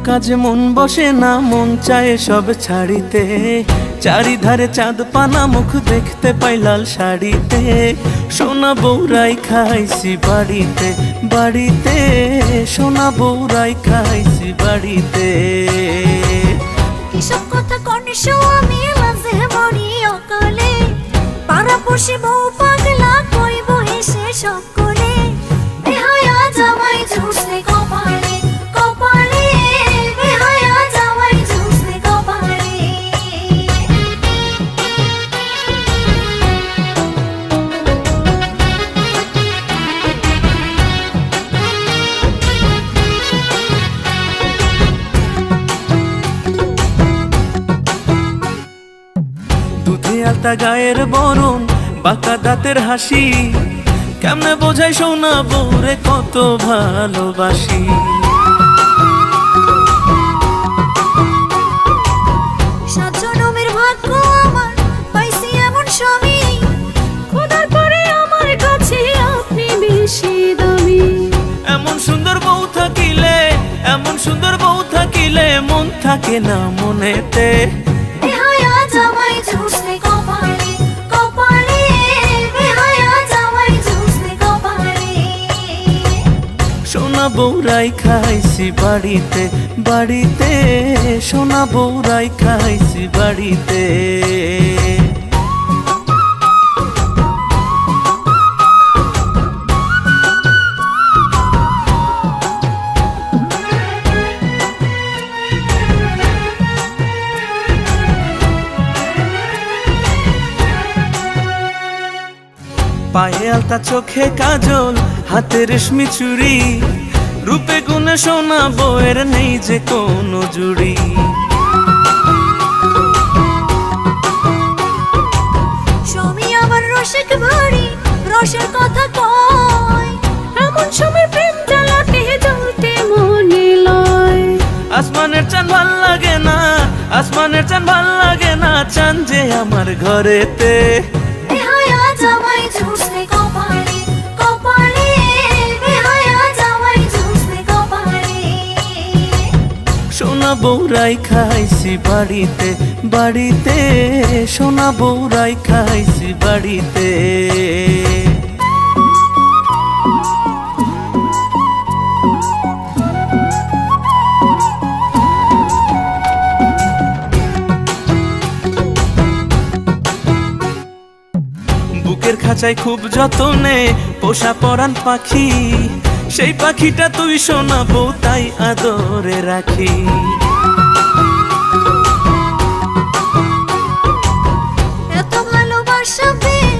কাজে মন বসে না, মন চায় সব ছাড়িতে। চারিধারে চাঁদ পানা, মুখ দেখতে পাই লাল শাড়িতে। সোনা বউরাই খাইছি বাড়িতে বাড়িতে, সোনা বউরাই খাইছি বাড়িতে। এসব কথা কনিশো আমি মাঝে মরি অকালে, পাড়া পড়শি বউ পাগলা কইব হেসে সব করে। বেহায়া জামাই ঝুসলে কপালে কপালে, বেহায়া জামাই ঝুসলে কপালে। দুধে আলতা গায়ের বরণ, বাঁকা দাঁতের হাসি, কেমনে বোঝাই সোনা বউরে কত ভালোবাসি। সাত জনমের ভাগ্য আমার পাইছি এমন স্বামী, খোদার পরে আমার কাছে আপনি বেশি দামি। এমন সুন্দর বউ থাকিলে, এমন সুন্দর বউ থাকিলে, মন থাকে না মনেতে। বেহায়া জামাই ঝুসলে কপালে কপালে, বেহায়া জামাই ঝুসলে কপালে। সোনা বউরাই খাইছি বাড়িতে বাড়িতে, সোনা বউরাই খাইছি বাড়িতে। পায়ে আলতা, চোখে কাজল, হাতে রেশমি চুড়ি, রূপে গুণে সোনা বউয়ের নেই যে কোনো জুড়ি। স্বামী আমার রসিক ভারী, রসের কথা কয়, এমন সময় প্রেম জ্বালাতে জ্বলতে মনে লয়। আসমানের চাঁদ ভাল লাগে না, আসমানের চাঁদ ভাল লাগে না, চাঁদ যে আমার ঘরেতে। বেহায়া জামাই ঝুসলে কপালে কপালে, বেহায়া জামাই ঝুসলে কপালে। সোনা বউরাই খাইছি বাড়িতে বাড়িতে, সোনা বউরাই খাইছি বাড়িতে। বুকের খাঁচায় খুব যতনে পোষা পরাণ পাখি, সেই পাখিটা তুই সোনা বউ তাই আদরে রাখি। এত ভালোবাসা পেয়ে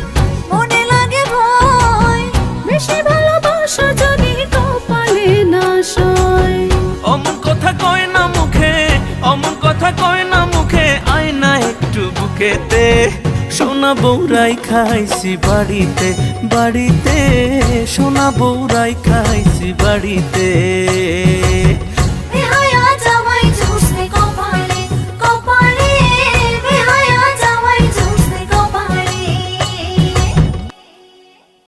মনে লাগে ভয়, বেশি ভালোবাসা যদি কপালে না সয়। অমন কথা কয় না মুখে, অমন কথা কয় না মুখে, আয় না একটু বুকেতে। সোনা বউরাই খাইছি বাড়িতে বাড়িতে, সোনা বউরাই খাইছি বাড়িতে। বেহায়া